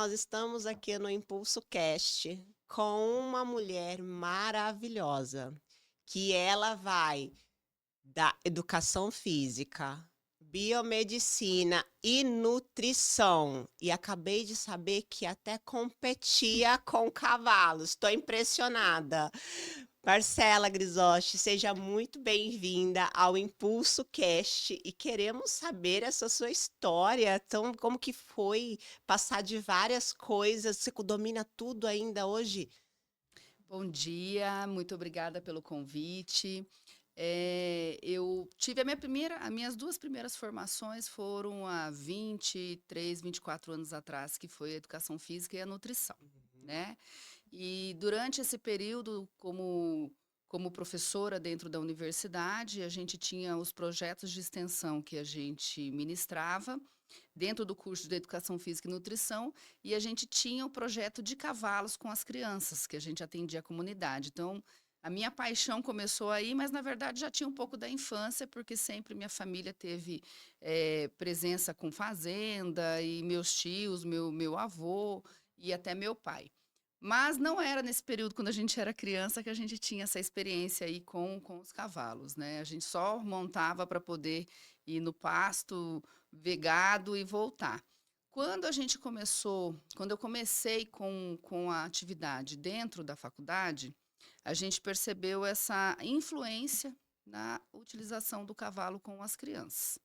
nós estamos aqui no Impulso Cast com uma mulher maravilhosa, que ela vai da educação física, biomedicina e nutrição. E acabei de saber que até competia com cavalos. Estou impressionada. Marcela Grisotti, seja muito bem-vinda ao Impulso Cast e queremos saber essa sua história, então, como que foi passar de várias coisas, você domina tudo ainda hoje? Bom dia, muito obrigada pelo convite. Eu tive as minhas duas primeiras formações foram há 23, 24 anos atrás, que foi a educação física e a nutrição, Uhum. né? E durante esse período, como professora dentro da universidade, a gente tinha os projetos de extensão que a gente ministrava dentro do curso de Educação Física e Nutrição, e a gente tinha o projeto de cavalos com as crianças, que a gente atendia a comunidade. Então, a minha paixão começou aí, mas na verdade já tinha um pouco da infância, porque sempre minha família teve presença com fazenda, e meus tios, meu avô e até meu pai. Mas não era nesse período, quando a gente era criança, que a gente tinha essa experiência aí com os cavalos, né? A gente só montava para poder ir no pasto, ver gado e voltar. Quando eu comecei com a atividade dentro da faculdade, a gente percebeu essa influência na utilização do cavalo com as crianças.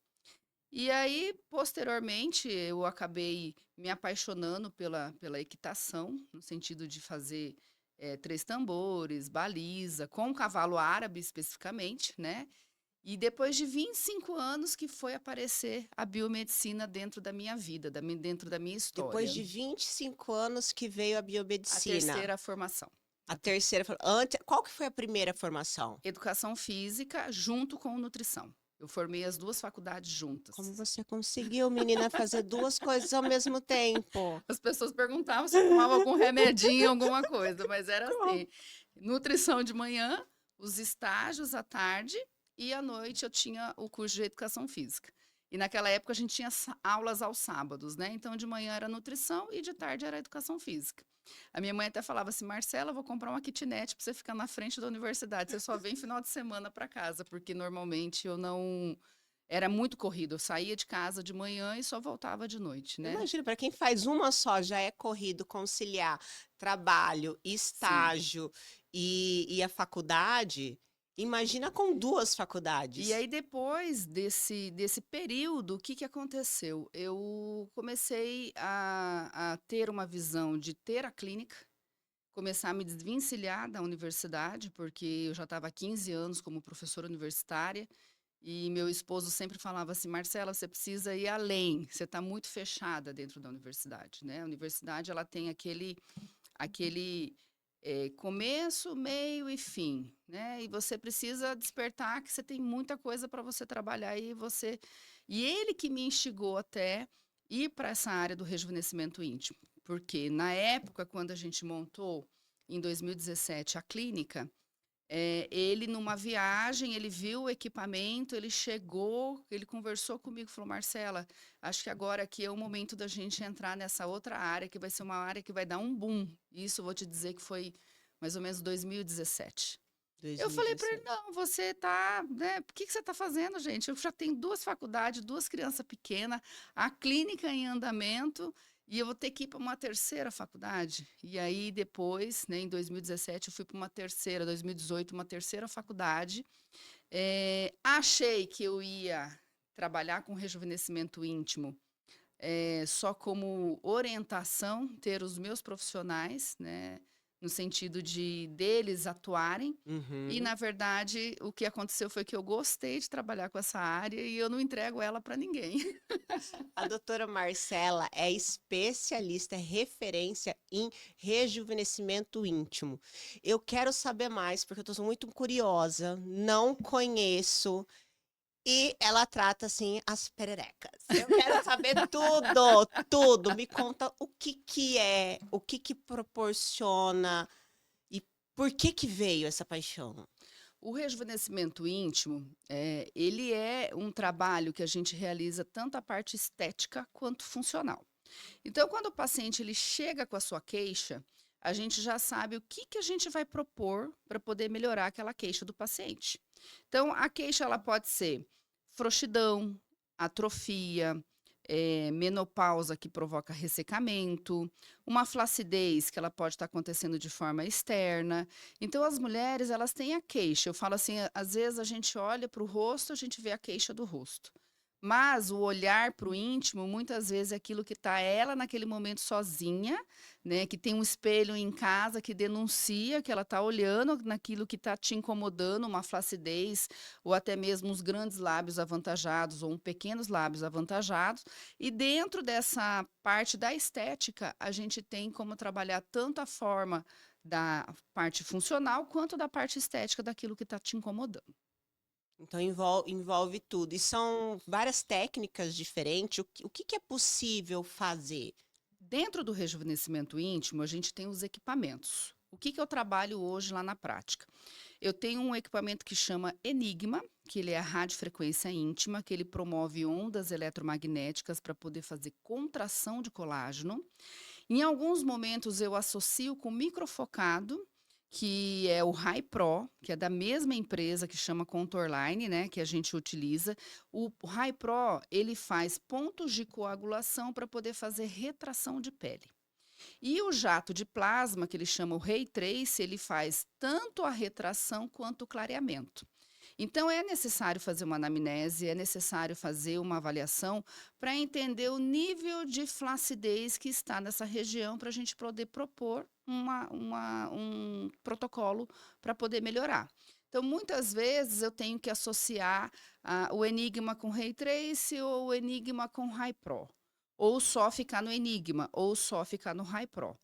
E aí, posteriormente, eu acabei me apaixonando pela equitação, no sentido de fazer três tambores, baliza, com o cavalo árabe especificamente, né? E depois de 25 anos que foi aparecer a biomedicina dentro da minha vida, dentro da minha Depois história. de 25 anos que veio a A biomedicina, terceira formação. a terceira, antes, qual que foi a primeira formação? Educação física junto com nutrição. Eu formei as duas faculdades Como juntas. você conseguiu, menina, fazer duas coisas ao mesmo tempo? As pessoas perguntavam se eu tomava algum remedinho, alguma coisa, mas era Como? assim: nutrição de manhã, os estágios à tarde e à noite eu tinha o curso de educação física. E naquela época a gente tinha aulas aos sábados, né? Então de manhã era nutrição e de tarde era educação física. A minha mãe até falava assim: Marcela, eu vou comprar uma kitnet para você ficar na frente da universidade. Você só vem final de semana para casa, porque normalmente eu não. Era muito corrido. Eu saía de casa de manhã e só voltava de noite, né? Imagina, para quem faz uma só já é corrido conciliar trabalho, Sim. estágio e a faculdade. Imagina com duas E faculdades. aí, depois desse período, o que, que aconteceu? Eu comecei a ter uma visão de ter a clínica, começar a me desvencilhar da universidade, porque eu já estava há 15 anos como professora universitária, e meu esposo sempre falava assim: Marcela, você precisa ir além, você está muito fechada dentro da universidade, né? A universidade, ela tem aquele começo, meio e fim, né? E você precisa despertar que você tem muita coisa para você trabalhar e ele que me instigou até ir para essa área do rejuvenescimento íntimo, porque na época quando a gente montou em 2017 a clínica, ele numa viagem, ele viu o equipamento, ele chegou, ele conversou comigo, falou: Marcela, acho que agora aqui é o momento da gente entrar nessa outra área, que vai ser uma área que vai dar um boom. Isso eu vou te dizer que foi mais ou menos 2017. Eu falei para ele: 2017. não, você tá, né? O que que você está fazendo, gente? Eu já tenho duas faculdades, duas crianças pequenas, a clínica em andamento, e eu vou ter que ir para uma terceira faculdade. E aí, depois, né, em 2017, eu fui para uma terceira, 2018, uma terceira faculdade. Achei que eu ia trabalhar com rejuvenescimento íntimo só como orientação, ter os meus profissionais, né, no sentido de deles atuarem. E, Uhum. na verdade, o que aconteceu foi que eu gostei de trabalhar com essa área e eu não entrego ela para ninguém. A doutora Marcela é especialista, é referência em rejuvenescimento íntimo. Eu quero saber mais, porque eu estou muito curiosa, não conheço. E ela trata assim as pererecas. Eu quero saber tudo, tudo. Me conta o que que é, o que que proporciona e por que que veio essa paixão. O rejuvenescimento íntimo, ele é um trabalho que a gente realiza tanto a parte estética quanto funcional. Então, quando o paciente ele chega com a sua queixa, a gente já sabe o que que a gente vai propor para poder melhorar aquela queixa do paciente. Então, a queixa ela pode ser frouxidão, atrofia, menopausa que provoca ressecamento, uma flacidez que ela pode estar acontecendo de forma externa. Então, as mulheres elas têm a queixa. Eu falo assim, às vezes a gente olha para o rosto, a gente vê a queixa do rosto. Mas o olhar para o íntimo, muitas vezes, é aquilo que está ela naquele momento sozinha, né? Que tem um espelho em casa que denuncia que ela está olhando naquilo que está te incomodando, uma flacidez, ou até mesmo uns grandes lábios avantajados, ou pequenos lábios avantajados. E dentro dessa parte da estética, a gente tem como trabalhar tanto a forma da parte funcional, quanto da parte estética daquilo que está te incomodando. Então envolve tudo. E são várias técnicas diferentes. O que que é possível fazer? Dentro do rejuvenescimento íntimo, a gente tem os equipamentos. O que que eu trabalho hoje lá na prática? Eu tenho um equipamento que chama Enigma, que ele é a radiofrequência íntima, que ele promove ondas eletromagnéticas para poder fazer contração de colágeno. Em alguns momentos eu associo com microfocado, que é o High Pro, que é da mesma empresa que chama Contourline, né, que a gente utiliza. O High Pro, ele faz pontos de coagulação para poder fazer retração de pele. E o jato de plasma, que ele chama o Ray Trace, ele faz tanto a retração quanto o clareamento. Então, é necessário fazer uma anamnese, é necessário fazer uma avaliação para entender o nível de flacidez que está nessa região, para a gente poder propor um protocolo para poder melhorar. Então, muitas vezes eu tenho que associar o Enigma com Ray Trace ou o Enigma com High Pro. Ou só ficar no Enigma, ou só ficar no High Pro.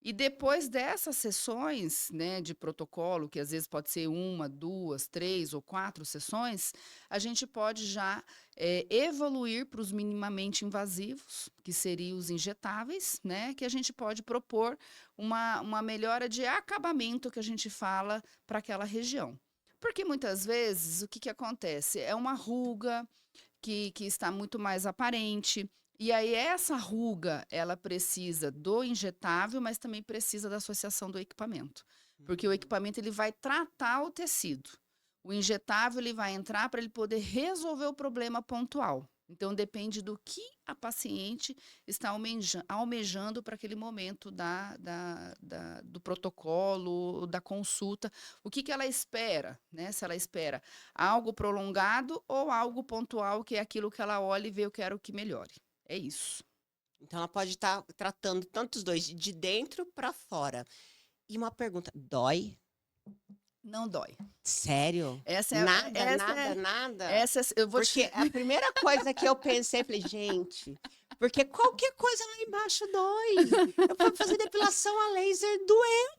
E depois dessas sessões, né, de protocolo, que às vezes pode ser 1, 2, 3 ou 4 sessões, a gente pode já evoluir para os minimamente invasivos, que seriam os injetáveis, né, que a gente pode propor uma melhora de acabamento que a gente fala para aquela região. Porque muitas vezes o que que acontece? É uma ruga que está muito mais aparente. E aí essa ruga, ela precisa do injetável, mas também precisa da associação do equipamento. Porque o Uhum. equipamento ele vai tratar o tecido. O injetável ele vai entrar para ele poder resolver o problema pontual. Então depende do que a paciente está almejando para aquele momento do protocolo, da consulta. O que que ela espera, né? Se ela espera algo prolongado ou algo pontual, que é aquilo que ela olha e vê, eu quero que melhore. É isso. Então ela pode estar tratando tanto os dois, de dentro para fora. E uma pergunta, dói? Não dói. Sério? Essa é Nada, essa nada, é nada? essa eu vou te Porque a primeira coisa que eu pensei, falei, gente, porque qualquer coisa lá embaixo dói. Eu fui fazer depilação a laser, doeu.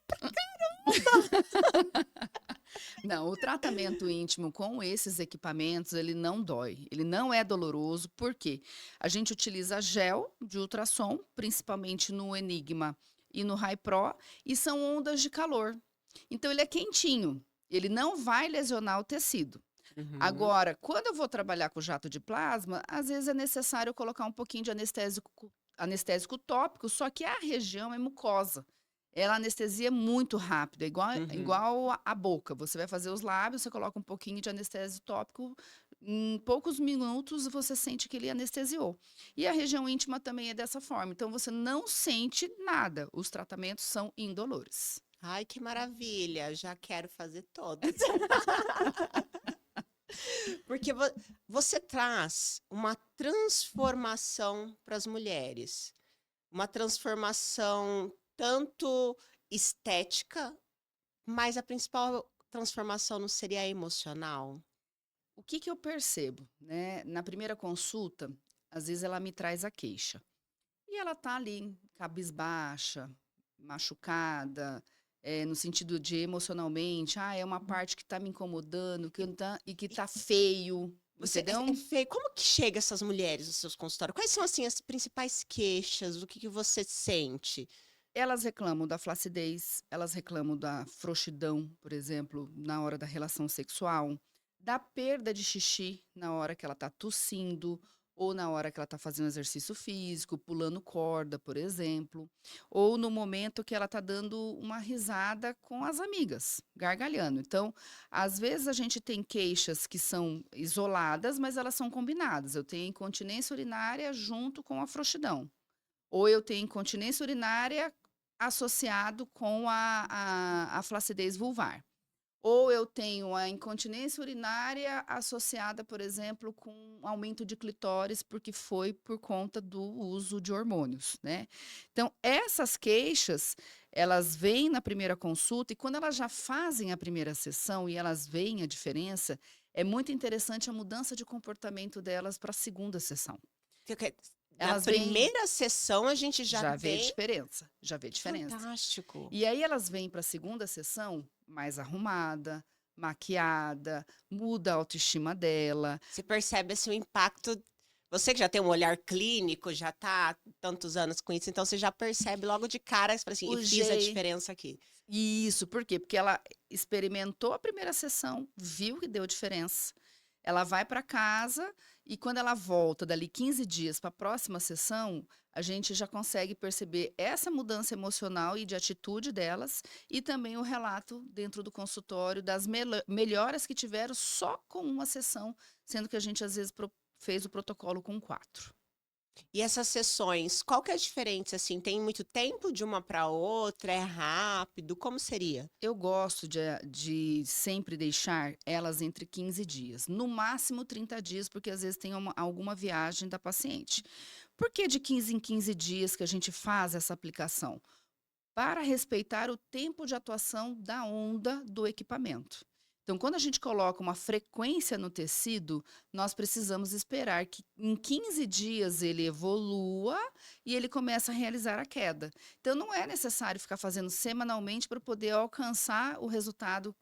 Não, o tratamento íntimo com esses equipamentos, ele não dói, ele não é doloroso, por quê? A gente utiliza gel de ultrassom, principalmente no Enigma e no High Pro, e são ondas de calor. Então ele é quentinho, ele não vai lesionar o tecido. Uhum. Agora, quando eu vou trabalhar com jato de plasma, às vezes é necessário colocar um pouquinho de anestésico tópico, só que a região é mucosa. Ela anestesia muito rápido, é igual, Uhum. igual a boca. Você vai fazer os lábios, você coloca um pouquinho de anestésico tópico, em poucos minutos você sente que ele anestesiou. E a região íntima também é dessa forma. Então você não sente nada. Os tratamentos são indolores. Ai, que maravilha, já quero fazer todos. Porque você traz uma transformação para as mulheres, uma transformação tanto estética, mas a principal transformação não seria a emocional? O que que eu percebo, né? Na primeira consulta, às vezes ela me traz a queixa. E ela tá ali, cabisbaixa, machucada, no sentido de emocionalmente, é uma parte que tá me incomodando, que não tá, e que E tá feio, você é entendeu? feio. Como que chega essas mulheres nos seus consultórios? Quais são assim as principais queixas? O que que você sente? Elas reclamam da flacidez, elas reclamam da frouxidão, por exemplo, na hora da relação sexual, da perda de xixi na hora que ela tá tossindo, ou na hora que ela está fazendo exercício físico, pulando corda, por exemplo, ou no momento que ela está dando uma risada com as amigas, gargalhando. Então, às vezes a gente tem queixas que são isoladas, mas elas são combinadas. Eu tenho incontinência urinária junto com a frouxidão, ou eu tenho incontinência urinária associado com a flacidez vulvar. Ou eu tenho a incontinência urinária associada, por exemplo, com aumento de clitóris, porque foi por conta do uso de hormônios, né? Então, essas queixas, elas vêm na primeira consulta e quando elas já fazem a primeira sessão e elas veem a diferença, é muito interessante a mudança de comportamento delas para a segunda sessão. Na Elas vêm, primeira sessão a gente já já vê tem. diferença, já vê diferença. Fantástico. E aí elas vêm para a segunda sessão mais arrumada, maquiada, muda a autoestima dela. Você percebe assim, o impacto. Você que já tem um olhar clínico, já tá há tantos anos com isso, então você já percebe logo de cara, você fala assim, O e fiz a jeito. diferença aqui. Isso, por quê? Porque ela experimentou a primeira sessão, viu que deu diferença. Ela vai para casa e quando ela volta dali 15 dias para a próxima sessão, a gente já consegue perceber essa mudança emocional e de atitude delas e também o relato dentro do consultório das melhoras que tiveram só com uma sessão, sendo que a gente às vezes fez o protocolo com 4. E essas sessões, qual que é a diferença, assim? Tem muito tempo de uma para outra? É rápido? Como seria? Eu gosto de sempre deixar elas entre 15 dias, no máximo 30 dias, porque às vezes tem alguma viagem da paciente. Por que de 15 em 15 dias que a gente faz essa aplicação? Para respeitar o tempo de atuação da onda do equipamento. Então, quando a gente coloca uma frequência no tecido, nós precisamos esperar que em 15 dias ele evolua e ele começa a realizar a queda. Então, não é necessário ficar fazendo semanalmente para poder alcançar o resultado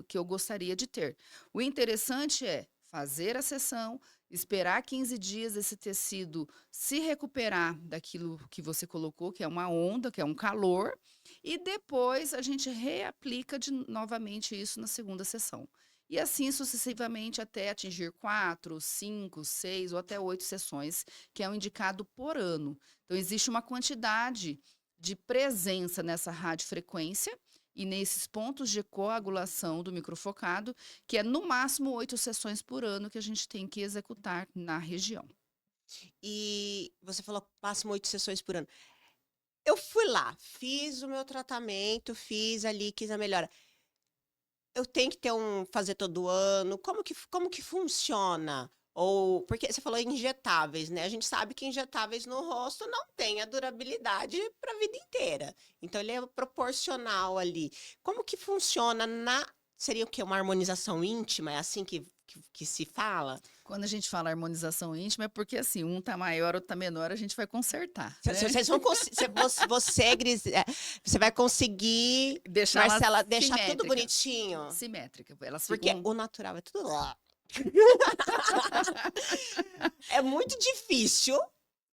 que eu gostaria de ter. O interessante é fazer a sessão, esperar 15 dias esse tecido se recuperar daquilo que você colocou, que é uma onda, que é um calor, e depois a gente reaplica novamente isso na segunda sessão. E assim sucessivamente até atingir 4, 5, 6 ou até 8 sessões, que é o indicado por ano. Então, existe uma quantidade de presença nessa radiofrequência e nesses pontos de coagulação do microfocado, que é no máximo 8 sessões por ano que a gente tem que executar na região. E você falou que passam 8 sessões por ano. Eu fui lá, fiz o meu tratamento, fiz ali, quis a melhora. Eu tenho que fazer todo ano? Como que funciona? Ou, porque você falou injetáveis, né? A gente sabe que injetáveis no rosto não tem a durabilidade para a vida inteira. Então, ele é proporcional ali. Como que funciona seria o quê? Uma harmonização íntima? É assim que se fala? Quando a gente fala harmonização íntima, é porque assim, um tá maior, outro tá menor, a gente vai consertar, né? Vocês vão você, Gris, você vai conseguir, Deixar Marcela, elas deixar tudo simétricas. bonitinho? Simétrica. Elas Porque ficam. o natural é tudo lá. É muito difícil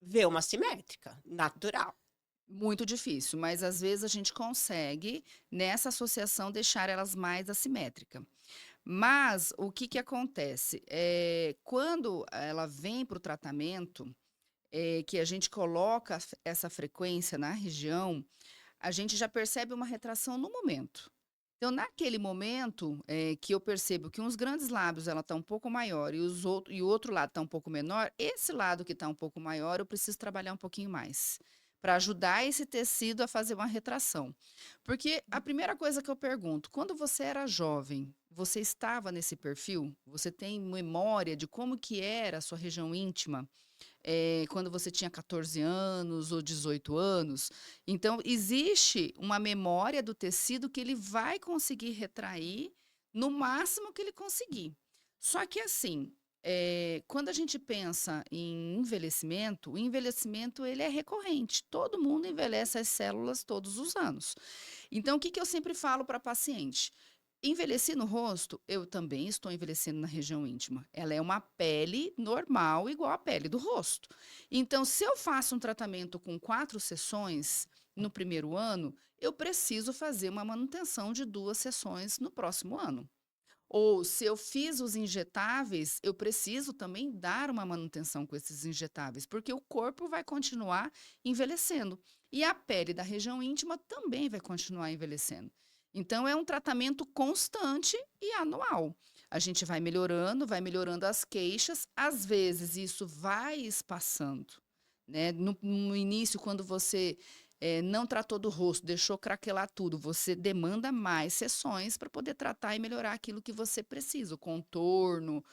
ver uma simétrica, natural. Muito difícil, mas às vezes a gente consegue, nessa associação, deixar elas mais assimétricas. Mas o que acontece? Quando ela vem para o tratamento, que a gente coloca essa frequência na região, a gente já percebe uma retração no momento. Então, naquele momento que eu percebo que uns grandes lábios ela está um pouco maior e o outro lado está um pouco menor, esse lado que está um pouco maior, eu preciso trabalhar um pouquinho mais para ajudar esse tecido a fazer uma retração. Porque a primeira coisa que eu pergunto, quando você era jovem, você estava nesse perfil? Você tem memória de como que era a sua região íntima? Quando você tinha 14 anos ou 18 anos. Então, existe uma memória do tecido que ele vai conseguir retrair no máximo que ele conseguir. Só que, assim, quando a gente pensa em envelhecimento, o envelhecimento ele é recorrente. Todo mundo envelhece as células todos os anos. Então, o que eu sempre falo para paciente? Envelheci no rosto, eu também estou envelhecendo na região íntima. Ela é uma pele normal, igual a pele do rosto. Então, se eu faço um tratamento com 4 sessões no primeiro ano, eu preciso fazer uma manutenção de 2 sessões no próximo ano. Ou se eu fiz os injetáveis, eu preciso também dar uma manutenção com esses injetáveis, porque o corpo vai continuar envelhecendo. E a pele da região íntima também vai continuar envelhecendo. Então, é um tratamento constante e anual. A gente vai melhorando as queixas, às vezes isso vai espaçando, né? No início, quando você não tratou do rosto, deixou craquelar tudo, você demanda mais sessões para poder tratar e melhorar aquilo que você precisa, o contorno,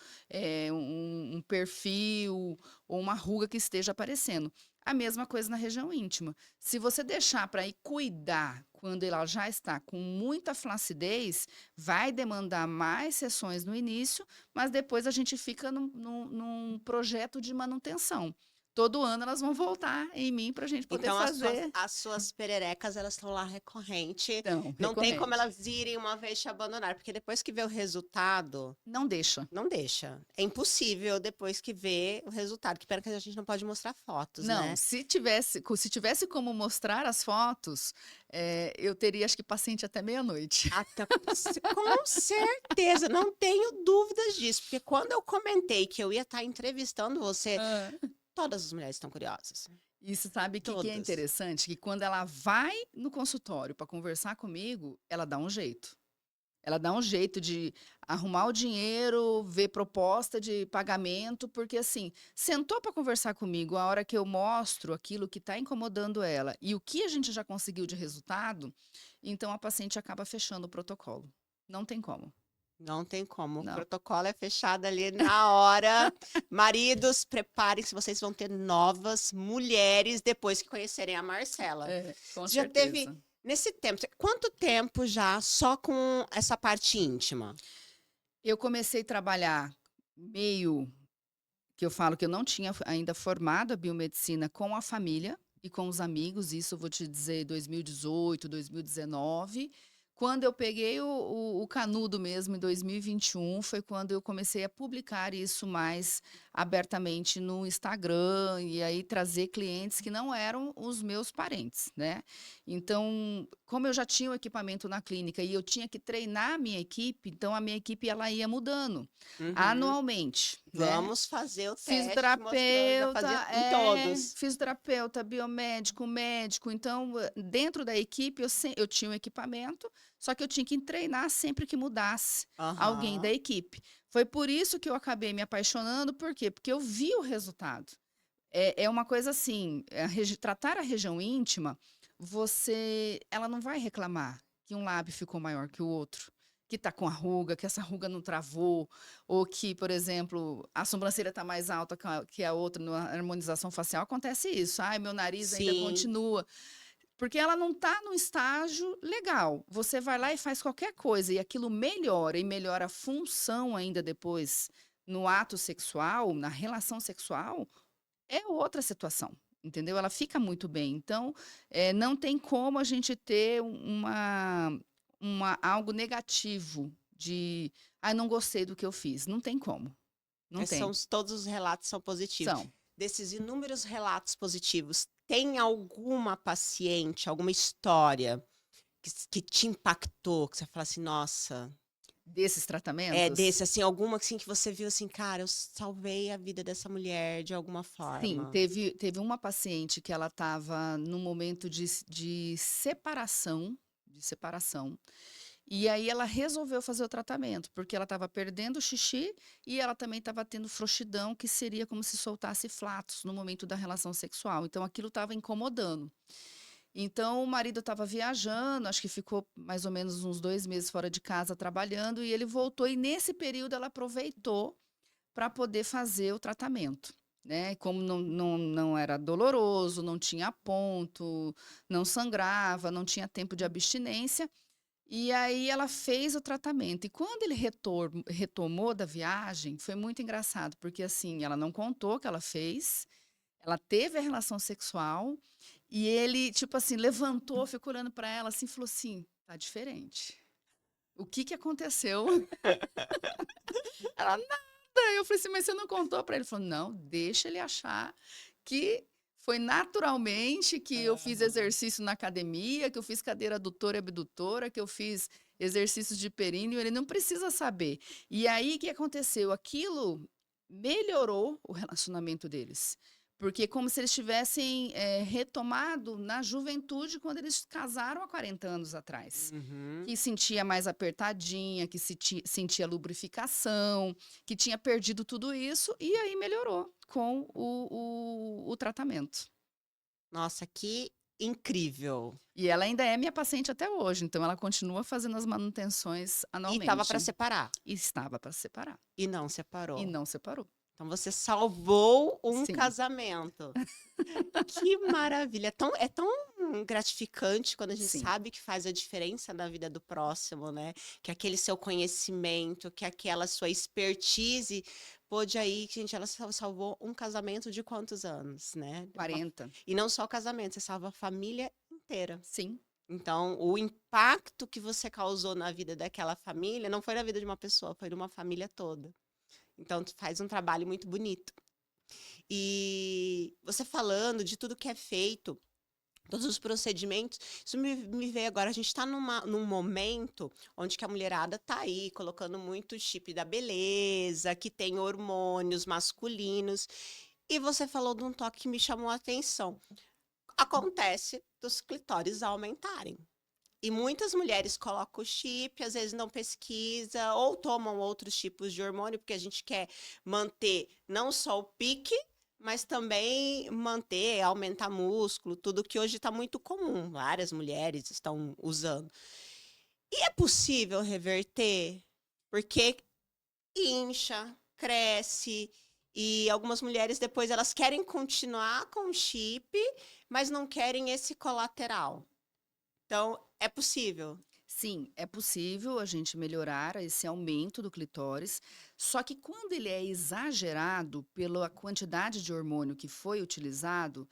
um perfil ou uma ruga que esteja aparecendo. A mesma coisa na região íntima. Se você deixar para ir cuidar quando ela já está com muita flacidez, vai demandar mais sessões no início, mas depois a gente fica num projeto de manutenção. Todo ano elas vão voltar em mim para a gente poder Então, fazer. as suas pererecas, elas estão lá recorrente. Então, Não tem como recorrente. elas irem uma vez te abandonar, porque depois que vê o resultado, Não deixa. não deixa. É impossível depois que vê o resultado. Que pena que a gente não pode mostrar fotos, Não, né? se tivesse como mostrar as fotos, eu teria, acho que, paciente até meia-noite. Até, com certeza, não tenho dúvidas disso. Porque quando eu comentei que eu ia estar entrevistando você, Ah. todas as mulheres estão curiosas. Isso, sabe o que é Todas. interessante? Que quando ela vai no consultório para conversar comigo, ela dá um jeito. Ela dá um jeito de arrumar o dinheiro, ver proposta de pagamento, porque assim, sentou para conversar comigo, a hora que eu mostro aquilo que está incomodando ela e o que a gente já conseguiu de resultado, então a paciente acaba fechando o protocolo. Não tem como. Não tem como. O Não. protocolo é fechado ali na hora. Maridos, preparem-se, vocês vão ter novas mulheres depois que conhecerem a Marcela. Com Você já teve, certeza. nesse tempo, quanto tempo já só com essa parte íntima? Eu comecei a trabalhar meio que eu falo que eu não tinha ainda formado a biomedicina com a família e com os amigos, isso eu vou te dizer 2018, 2019. Quando eu peguei o canudo mesmo em 2021, foi quando eu comecei a publicar isso mais abertamente no Instagram e aí trazer clientes que não eram os meus parentes, né? Então, como eu já tinha o equipamento na clínica e eu tinha que treinar a minha equipe, então a minha equipe ela ia mudando Uhum. anualmente, né? Vamos fazer o teste mostrando, já Fisioterapeuta, fazia em todos. fisioterapeuta, biomédico, médico. Então, dentro da equipe, eu tinha um equipamento, só que eu tinha que treinar sempre que mudasse alguém da Aham. equipe. Foi por isso que eu acabei me apaixonando, por quê? Porque eu vi o resultado. É uma coisa assim, tratar a região íntima, ela não vai reclamar que um lábio ficou maior que o outro, que está com a ruga, que essa ruga não travou, ou que, por exemplo, a sobrancelha está mais alta que a outra na harmonização facial. Acontece isso. Ai, meu nariz ainda Sim. continua. Porque ela não está no estágio legal. Você vai lá e faz qualquer coisa e aquilo melhora e melhora a função ainda depois no ato sexual, na relação sexual, é outra situação, entendeu? Ela fica muito bem. Então, não tem como a gente ter algo negativo de, ah, não gostei do que eu fiz. Não tem como. Não tem. Todos os relatos são positivos. São. Desses inúmeros relatos positivos, tem alguma paciente, alguma história que te impactou, que você fala assim, nossa, Desses é tratamentos? desse, assim, alguma assim que você viu assim, cara, eu salvei a vida dessa mulher de alguma Sim, forma. teve uma paciente que ela estava num momento de separação, e aí ela resolveu fazer o tratamento, porque ela estava perdendo o xixi e ela também estava tendo frouxidão, que seria como se soltasse flatos no momento da relação sexual. Então aquilo estava incomodando. Então o marido estava viajando, acho que ficou mais ou menos uns 2 meses fora de casa trabalhando, e ele voltou, e nesse período ela aproveitou para poder fazer o tratamento. Né? Como não era doloroso, não tinha ponto, não sangrava, não tinha tempo de abstinência, e aí ela fez o tratamento. E quando ele retomou da viagem, foi muito engraçado, porque assim, ela não contou que ela fez, ela teve a relação sexual, e ele, tipo assim, levantou, ficou olhando para ela assim, e falou assim: tá diferente. O que que aconteceu? Ela, nada. Eu falei assim, mas você não contou para ele? Ele falou, não, deixa ele achar que foi naturalmente que eu fiz Aham. exercício na academia, que eu fiz cadeira adutora e abdutora, que eu fiz exercícios de períneo, ele não precisa saber. E aí, o que aconteceu? Aquilo melhorou o relacionamento deles. Porque como se eles tivessem retomado na juventude quando eles casaram há 40 anos atrás. Uhum. Que sentia mais apertadinha, que sentia lubrificação, que tinha perdido tudo isso, e aí melhorou com o tratamento. Nossa, que incrível. E ela ainda é minha paciente até hoje, então ela continua fazendo as manutenções E estava para anualmente. separar, E estava para separar. e não E separou. não separou. Então você salvou um Sim, casamento. Que maravilha! É tão gratificante quando a gente sim, sabe que faz a diferença na vida do próximo, né? Que aquele seu conhecimento, que aquela sua expertise pôde aí, gente, ela salvou um casamento de quantos anos, né? 40. E não só o casamento, você salva a família inteira. Sim, Então, o impacto que você causou na vida daquela família não foi na vida de uma pessoa, foi de uma família toda. Então, tu faz um trabalho muito bonito. E você falando de tudo que é feito, todos os procedimentos, isso me veio agora. A gente está num momento onde que a mulherada tá aí colocando muito chip da beleza, que tem hormônios masculinos. E você falou de um toque que me chamou a atenção. Acontece dos clitóris aumentarem. E muitas mulheres colocam o chip, às vezes não pesquisa, ou tomam outros tipos de hormônio, porque a gente quer manter não só o pique, mas também manter, aumentar músculo, tudo que hoje está muito comum. Várias mulheres estão usando. E é possível reverter? Porque incha, cresce, e algumas mulheres depois elas querem continuar com o chip, mas não querem esse colateral. Então, é possível. sim, é possível a gente melhorar esse aumento do clitóris, só que quando ele é exagerado pela quantidade de hormônio que foi utilizado,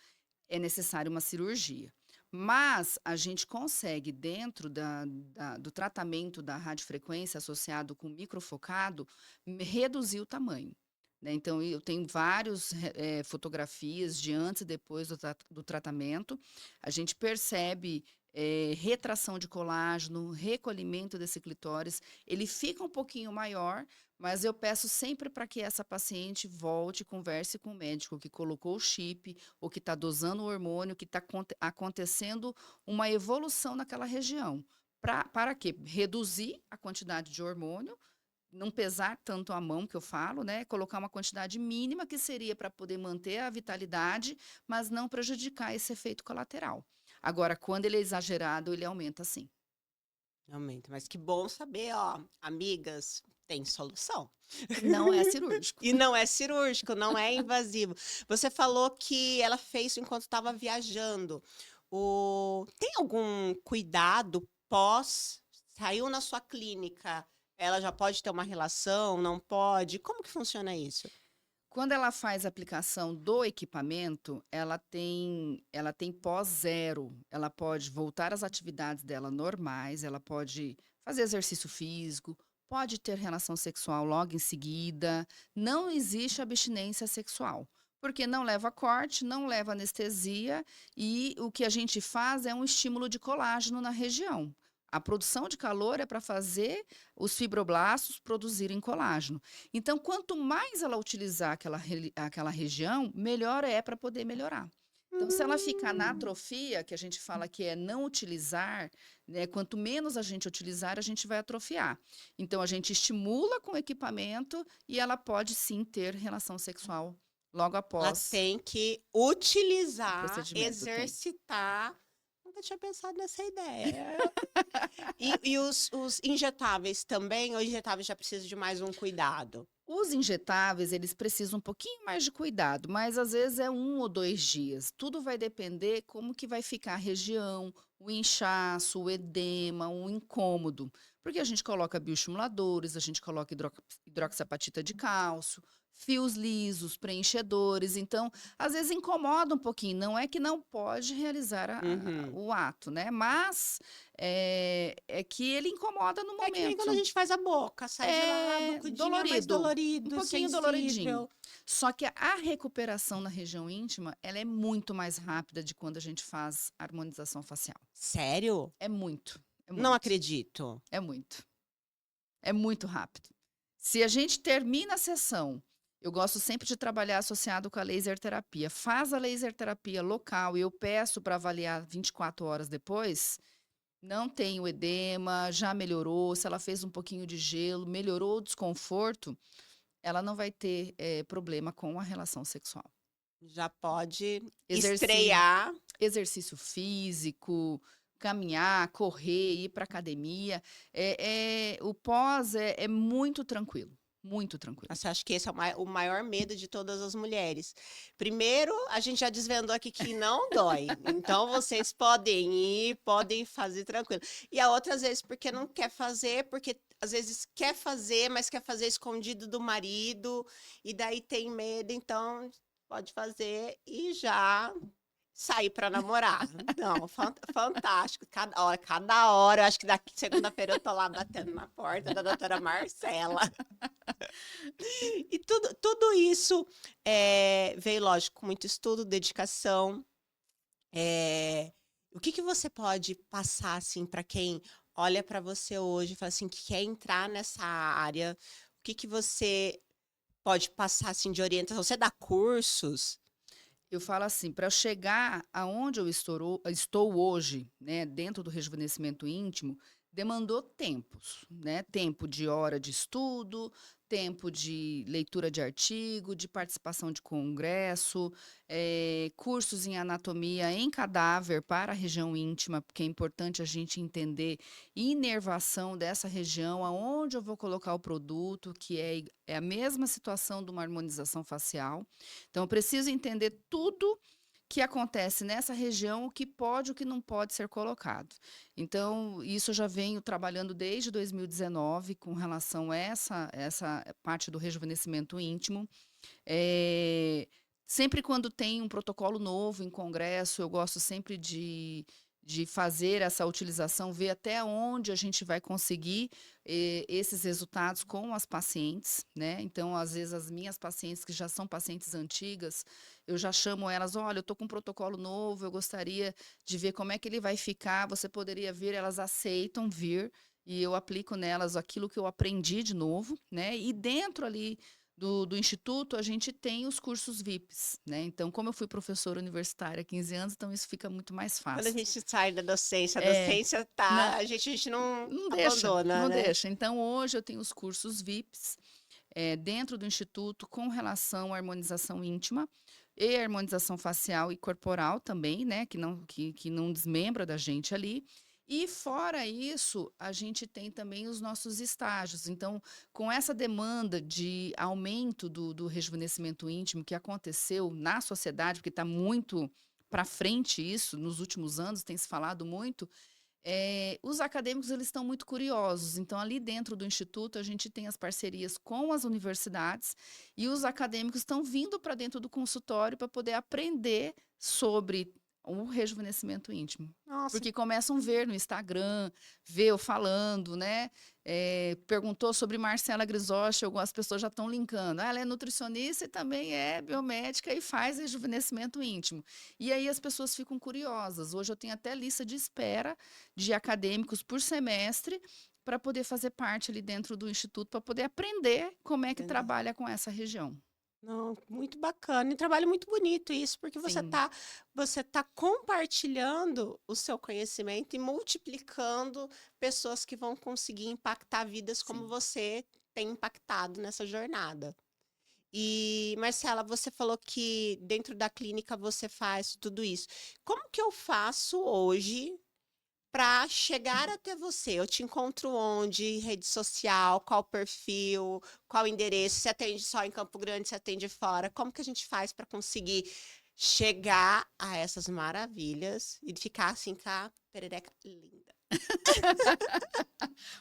é necessário uma cirurgia. Mas a gente consegue, dentro do tratamento da radiofrequência associado com microfocado, reduzir o tamanho. Né? Então, eu tenho várias fotografias de antes e depois do tratamento. A gente percebe retração de colágeno, recolhimento desse clitóris. Ele fica um pouquinho maior, mas eu peço sempre para que essa paciente volte e converse com o médico que colocou o chip, ou que está dosando o hormônio, que está acontecendo uma evolução naquela região. Para quê? Reduzir a quantidade de hormônio, não pesar tanto a mão, que eu falo, né? Colocar uma quantidade mínima que seria para poder manter a vitalidade, mas não prejudicar esse efeito colateral. Agora, quando ele é exagerado, ele aumenta sim. Realmente, mas que bom saber, ó, amigas, tem solução. E não é cirúrgico. E não é cirúrgico, não é invasivo. Você falou que ela fez enquanto estava viajando. Tem algum cuidado pós? Saiu na sua clínica, ela já pode ter uma relação, não pode? Como que funciona isso? Quando ela faz a aplicação do equipamento, ela tem pós-zero. Ela pode voltar às atividades dela normais, ela pode fazer exercício físico, pode ter relação sexual logo em seguida. Não existe abstinência sexual, porque não leva corte, não leva anestesia e o que a gente faz é um estímulo de colágeno na região. A produção de calor é para fazer os fibroblastos produzirem colágeno. Então, quanto mais ela utilizar aquela região, melhor é para poder melhorar. Então, se ela ficar na Hum. atrofia, que a gente fala que é não utilizar, né, quanto menos a gente utilizar, a gente vai atrofiar. Então, a gente estimula com o equipamento e ela pode sim ter relação sexual logo Ela após tem que o utilizar, procedimento. Tem. exercitar. Nunca tinha pensado nessa ideia. E os injetáveis também, ou injetáveis já precisa de mais um cuidado? Os injetáveis, eles precisam um pouquinho mais de cuidado, mas às vezes é 1 ou 2 dias. Tudo vai depender como que vai ficar a região, o inchaço, o edema, o incômodo. Porque a gente coloca bioestimuladores, a gente coloca hidroxiapatita de cálcio, fios lisos, preenchedores. Então, às vezes incomoda um pouquinho. Não é que não pode realizar Uhum. o ato, né? Mas é que ele incomoda no É que nem quando a momento. gente faz a boca, sai de lá, É bucudinho, é mais dolorido, um dolorido, pouquinho doloridinho. sensível. Só que a recuperação na região íntima, ela é muito mais rápida de quando a gente faz harmonização facial. Sério? É muito. É Não muito, acredito. é muito. É muito rápido. Se a gente termina a sessão, eu gosto sempre de trabalhar associado com a laser terapia. Faz a laser terapia local e eu peço para avaliar 24 horas depois, não tem o edema, já melhorou, se ela fez um pouquinho de gelo, melhorou o desconforto, ela não vai ter problema com a relação sexual. Já pode Exerci estrear. exercício físico, caminhar, correr, ir para academia, o pós é muito tranquilo, muito tranquilo. Você acha que esse é o maior medo de todas as mulheres? Primeiro, a gente já desvendou aqui que não dói. Então, vocês podem ir, podem fazer tranquilo. E a outra, às vezes, porque não quer fazer, porque às vezes quer fazer, mas quer fazer escondido do marido, e daí tem medo, então pode fazer e já sair para namorar. Não, fantástico. Cada hora, eu acho que daqui segunda-feira eu tô lá batendo na porta da doutora Marcela. E tudo isso veio, lógico, com muito estudo, dedicação. O que você pode passar assim para quem olha para você hoje e fala assim que quer entrar nessa área? O que você pode passar assim de orientação? Você dá cursos? Eu falo assim, para chegar aonde eu estou hoje, né, dentro do rejuvenescimento íntimo, demandou tempos, né? Tempo de hora de estudo, tempo de leitura de artigo, de participação de congresso, cursos em anatomia em cadáver para a região íntima, porque é importante a gente entender inervação dessa região, aonde eu vou colocar o produto, que é a mesma situação de uma harmonização facial. Então, eu preciso entender tudo que acontece nessa região, o que pode e o que não pode ser colocado. Então, isso eu já venho trabalhando desde 2019 com relação a essa parte do rejuvenescimento íntimo. Sempre quando tem um protocolo novo em congresso, eu gosto sempre de fazer essa utilização, ver até onde a gente vai conseguir esses resultados com as pacientes, né? Então, às vezes, as minhas pacientes, que já são pacientes antigas, eu já chamo elas, olha, eu estou com um protocolo novo, eu gostaria de ver como é que ele vai ficar, você poderia vir, elas aceitam vir, e eu aplico nelas aquilo que eu aprendi de novo, né? E dentro ali do Instituto, a gente tem os cursos VIPs, né? Então, como eu fui professora universitária há 15 anos, então isso fica muito mais Quando a fácil. gente sai da docência, a É, docência tá, na, a gente não não deixa, abandona, não né? deixa. Então, hoje eu tenho os cursos VIPs dentro do Instituto com relação à harmonização íntima e harmonização facial e corporal também, né? Que não desmembra da gente ali. E fora isso, a gente tem também os nossos estágios. Então, com essa demanda de aumento do rejuvenescimento íntimo que aconteceu na sociedade, porque está muito para frente isso, nos últimos anos tem se falado muito, os acadêmicos eles estão muito curiosos. Então, ali dentro do Instituto, a gente tem as parcerias com as universidades e os acadêmicos estão vindo para dentro do consultório para poder aprender sobre o rejuvenescimento íntimo. Nossa, Porque começam a ver no Instagram, ver eu falando, né? Perguntou sobre Marcela Grisotti, algumas pessoas já estão linkando. Ah, ela é nutricionista e também é biomédica e faz rejuvenescimento íntimo. E aí as pessoas ficam curiosas. Hoje eu tenho até lista de espera de acadêmicos por semestre para poder fazer parte ali dentro do instituto, para poder aprender como é que entendeu? trabalha com essa região. Não, muito bacana. E trabalho muito bonito isso, porque Sim, você tá compartilhando o seu conhecimento e multiplicando pessoas que vão conseguir impactar vidas como sim. você tem impactado nessa jornada. E, Marcela, você falou que dentro da clínica você faz tudo isso. Como que eu faço hoje para chegar até você? Eu te encontro onde? Rede social? Qual perfil? Qual endereço? Você atende só em Campo Grande? Você atende fora? Como que a gente faz para conseguir chegar a essas maravilhas e ficar assim com a perereca linda?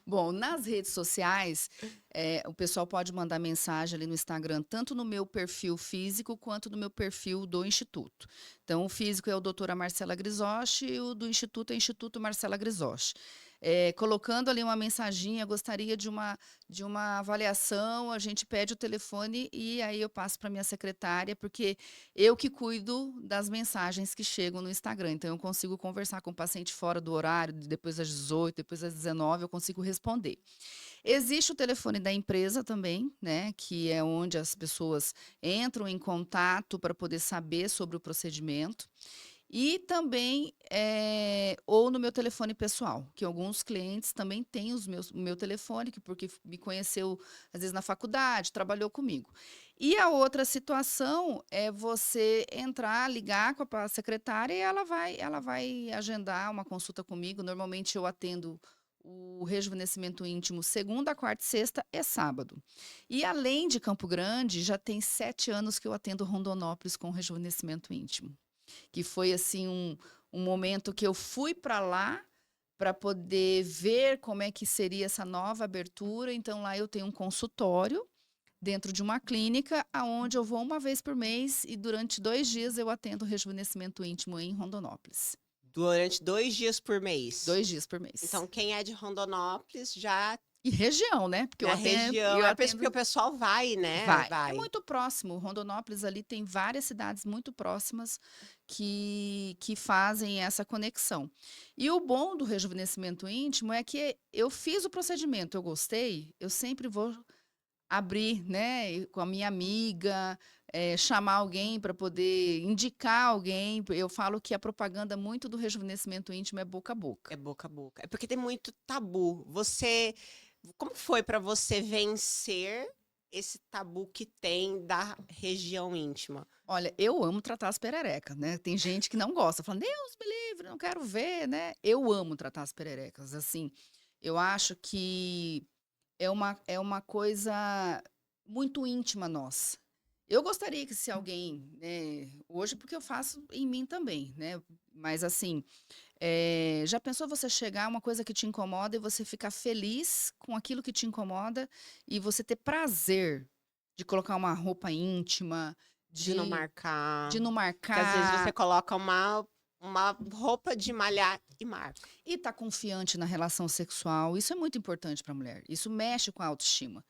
Bom, nas redes sociais, o pessoal pode mandar mensagem ali no Instagram, tanto no meu perfil físico quanto no meu perfil do Instituto. Então, o físico é o doutora Marcela Grisotti e o do Instituto é Instituto Marcela Grisotti. colocando ali uma mensaginha, gostaria de uma avaliação, a gente pede o telefone e aí eu passo para minha secretária, porque eu que cuido das mensagens que chegam no Instagram. Então, eu consigo conversar com o paciente fora do horário, depois das 18, depois das 19, eu consigo responder. Existe o telefone da empresa também, né, que é onde as pessoas entram em contato para poder saber sobre o procedimento. E também, ou no meu telefone pessoal, que alguns clientes também têm o meu telefone, porque me conheceu, às vezes, na faculdade, trabalhou comigo. E a outra situação é você entrar, ligar com a secretária e ela vai agendar uma consulta comigo. Normalmente eu atendo o rejuvenescimento íntimo segunda, quarta e sexta é sábado. E além de Campo Grande, já tem 7 anos que eu atendo Rondonópolis com rejuvenescimento íntimo. Que foi assim um momento que eu fui para lá para poder ver como é que seria essa nova abertura. Então lá eu tenho um consultório dentro de uma clínica aonde eu vou uma vez por mês e durante 2 dias eu atendo rejuvenescimento íntimo em Rondonópolis. Durante 2 dias por mês. 2 dias por mês. Então, quem é de Rondonópolis já E região, né? Porque na região, eu é por isso que o atendo. pessoal vai, né? Vai. É Vai. muito próximo. Rondonópolis ali tem várias cidades muito próximas que fazem essa conexão. E o bom do rejuvenescimento íntimo é que eu fiz o procedimento, eu gostei, eu sempre vou abrir, né, com a minha amiga, chamar alguém para poder indicar alguém. Eu falo que a propaganda muito do rejuvenescimento íntimo é boca a boca. É boca a boca. É porque tem muito tabu. Como foi para você vencer esse tabu que tem da região íntima? Olha, eu amo tratar as pererecas, né? Tem gente que não gosta, falando, Deus me livre, não quero ver, né? Eu amo tratar as pererecas, assim. Eu acho que é uma coisa muito íntima nossa. Eu gostaria que se alguém, né, hoje porque eu faço em mim também, né? Mas assim, já pensou você chegar a uma coisa que te incomoda e você ficar feliz com aquilo que te incomoda e você ter prazer de colocar uma roupa íntima, De não de, marcar. de não Porque às vezes você marcar coloca uma roupa de malhar e marca. e tá confiante na relação sexual. Isso é muito importante para a mulher. Isso mexe com a autoestima.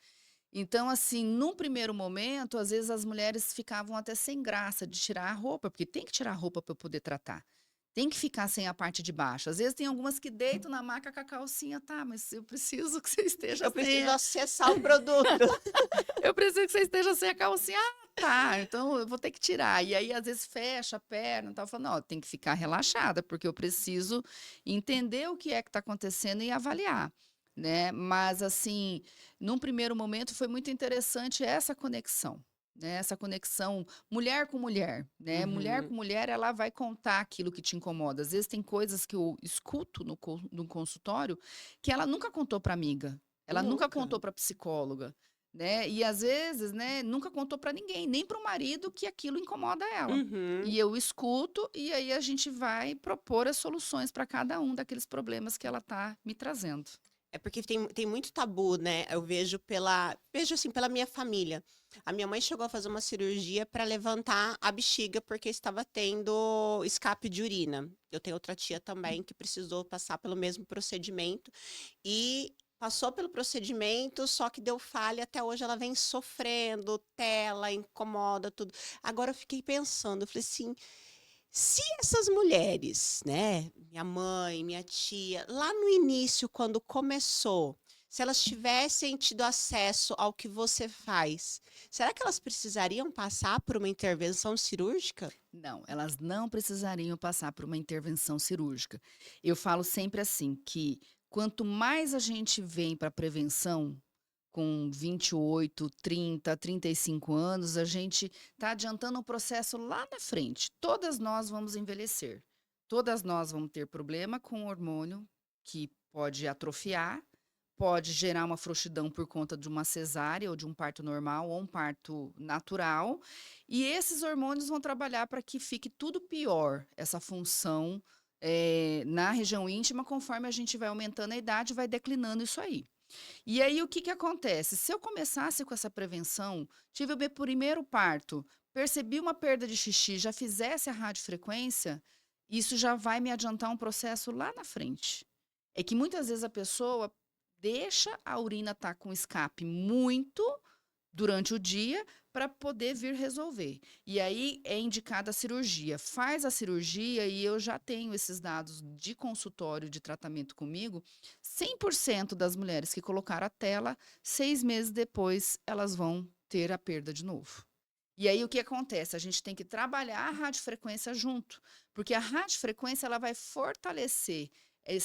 Então, assim, num primeiro momento, às vezes as mulheres ficavam até sem graça de tirar a roupa, porque tem que tirar a roupa para eu poder tratar. Tem que ficar sem a parte de baixo. Às vezes tem algumas que deitam na maca com a calcinha, tá, mas eu preciso que você esteja Eu sem. preciso acessar o produto. Eu preciso que você esteja sem a calcinha. Ah, tá, então eu vou ter que tirar. E aí, às vezes, fecha a perna e tal. Falando, ó, tem que ficar relaxada, porque eu preciso entender o que é que está acontecendo e avaliar, né? Mas, assim, num primeiro momento foi muito interessante essa conexão. Né, essa conexão mulher com mulher, né? Mulher Uhum. com mulher, ela vai contar aquilo que te incomoda. Às vezes tem coisas que eu escuto no consultório que ela nunca contou para amiga, ela nunca Nunca. contou para psicóloga, né? E às vezes, né, nunca contou para ninguém, nem para o marido que aquilo incomoda ela. Uhum. E eu escuto e aí a gente vai propor as soluções para cada um daqueles problemas que ela tá me trazendo. É porque tem muito tabu, né? Eu vejo assim, pela minha família. A minha mãe chegou a fazer uma cirurgia para levantar a bexiga porque estava tendo escape de urina. Eu tenho outra tia também que precisou passar pelo mesmo procedimento e passou pelo procedimento, só que deu falha, até hoje ela vem sofrendo, tela, incomoda, tudo. Agora eu fiquei pensando, eu falei assim, se essas mulheres, né, minha mãe, minha tia, lá no início, quando começou, se elas tivessem tido acesso ao que você faz, será que elas precisariam passar por uma intervenção cirúrgica? Não, elas não precisariam passar por uma intervenção cirúrgica. Eu falo sempre assim, que quanto mais a gente vem para a prevenção, com 28, 30, 35 anos, a gente está adiantando um processo lá na frente. Todas nós vamos envelhecer. Todas nós vamos ter problema com o hormônio, que pode atrofiar, pode gerar uma frouxidão por conta de uma cesárea ou de um parto normal ou um parto natural. E esses hormônios vão trabalhar para que fique tudo pior, essa função na região íntima, conforme a gente vai aumentando a idade, vai declinando isso aí. E aí, o que que acontece? Se eu começasse com essa prevenção, tive o meu primeiro parto, percebi uma perda de xixi, já fizesse a radiofrequência, isso já vai me adiantar um processo lá na frente. É que muitas vezes a pessoa deixa a urina estar com escape muito durante o dia para poder vir resolver. E aí é indicada a cirurgia. Faz a cirurgia e eu já tenho esses dados de consultório de tratamento comigo. 100% das mulheres que colocaram a tela, 6 meses depois, elas vão ter a perda de novo. E aí o que acontece? A gente tem que trabalhar a radiofrequência junto, porque a radiofrequência ela vai fortalecer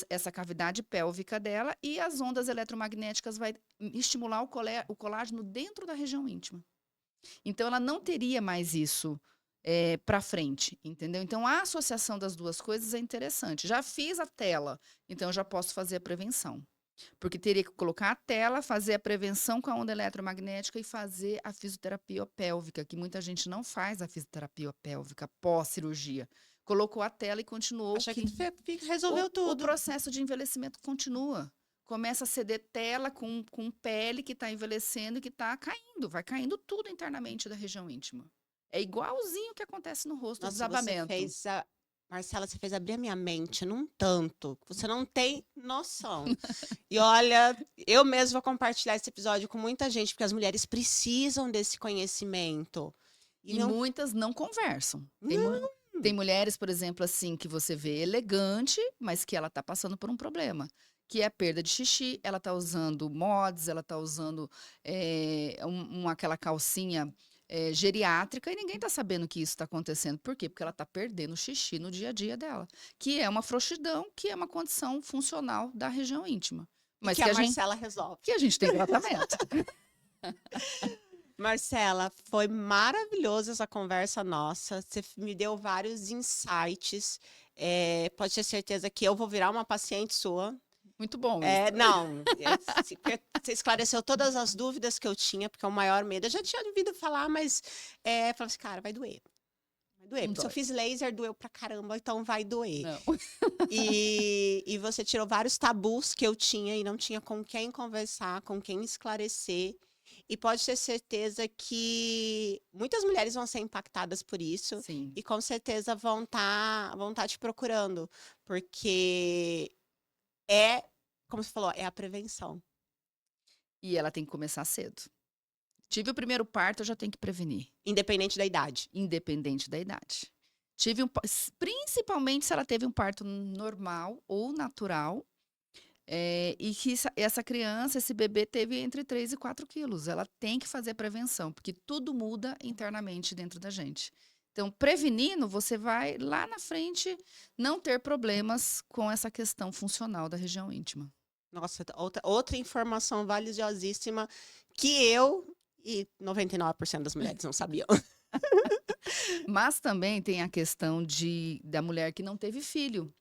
essa cavidade pélvica dela e as ondas eletromagnéticas vai estimular o colágeno dentro da região íntima. Então ela não teria mais isso para frente, entendeu? Então a associação das duas coisas é interessante. Já fiz a tela, então eu já posso fazer a prevenção. Porque teria que colocar a tela, fazer a prevenção com a onda eletromagnética e fazer a fisioterapia pélvica, que muita gente não faz a fisioterapia pélvica pós-cirurgia. Colocou a tela e continuou Acha que o, resolveu o tudo. processo de envelhecimento continua. Começa a ceder tela com pele que está envelhecendo e que está caindo. Vai caindo tudo internamente da região íntima. É igualzinho o que acontece no rosto, o Nossa, você desabamento. fez a... Marcela, você fez abrir a minha mente num tanto que você não tem noção. E olha, eu mesmo vou compartilhar esse episódio com muita gente, porque as mulheres precisam desse conhecimento. E não... muitas não conversam. Não. Tem mulheres, por exemplo, assim, que você vê elegante, mas que ela está passando por um problema, que é a perda de xixi. Ela está usando mods, ela está usando aquela calcinha geriátrica e ninguém está sabendo que isso está acontecendo. Por quê? Porque ela está perdendo xixi no dia a dia dela, que é uma frouxidão, que é uma condição funcional da região íntima. Mas que a Marcela resolve. que a gente tem tratamento. Marcela, foi maravilhosa essa conversa nossa. Você me deu vários insights. Pode ter certeza que eu vou virar uma paciente sua. Muito bom isso. Não, você esclareceu todas as dúvidas que eu tinha, porque é o maior medo. Eu já tinha ouvido falar, mas falei assim, cara, vai doer. Vai doer. Porque se eu fiz laser, doeu pra caramba, então vai doer. Não. E você tirou vários tabus que eu tinha e não tinha com quem conversar, com quem esclarecer. E pode ter certeza que muitas mulheres vão ser impactadas por isso. Sim. E com certeza vão tá te procurando. Porque como você falou, é a prevenção. E ela tem que começar cedo. Tive o primeiro parto, eu já tenho que prevenir. Independente da idade. Independente da idade. Principalmente se ela teve um parto normal ou natural. E que essa criança, esse bebê, teve entre 3 e 4 quilos. Ela tem que fazer a prevenção, porque tudo muda internamente dentro da gente. Então, prevenindo, você vai lá na frente não ter problemas com essa questão funcional da região íntima. Nossa, outra informação valiosíssima que eu e 99% das mulheres não sabiam. Mas também tem a questão da mulher que não teve filho.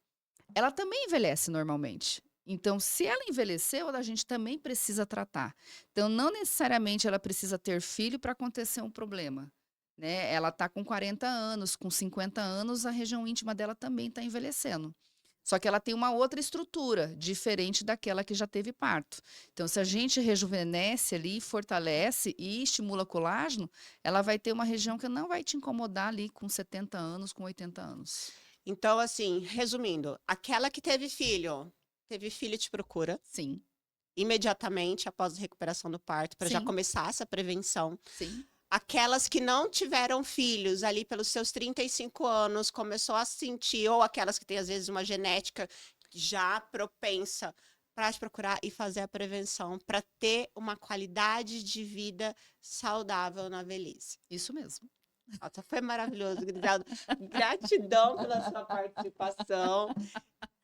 Ela também envelhece normalmente. Então, se ela envelheceu, a gente também precisa tratar. Então, não necessariamente ela precisa ter filho para acontecer um problema. Né? Ela está com 40 anos, com 50 anos, a região íntima dela também está envelhecendo. Só que ela tem uma outra estrutura, diferente daquela que já teve parto. Então, se a gente rejuvenesce ali, fortalece e estimula colágeno, ela vai ter uma região que não vai te incomodar ali com 70 anos, com 80 anos. Então, assim, resumindo, aquela que teve filho te procura. Sim. Imediatamente após a recuperação do parto, para já começar essa prevenção. Sim. Aquelas que não tiveram filhos ali pelos seus 35 anos, começou a sentir, ou aquelas que têm às vezes uma genética já propensa, para te procurar e fazer a prevenção, para ter uma qualidade de vida saudável na velhice. Isso mesmo. Nossa, foi maravilhoso, gratidão pela sua participação.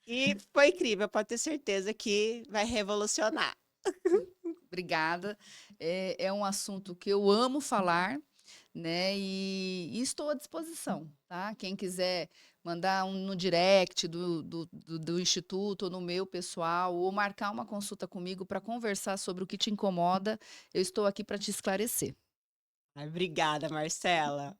E foi incrível, pode ter certeza que vai revolucionar. Obrigada. É um assunto que eu amo falar, né? E estou à disposição, tá? Quem quiser mandar no direct do Instituto ou no meu pessoal, ou marcar uma consulta comigo para conversar sobre o que te incomoda, eu estou aqui para te esclarecer. Obrigada, Marcela.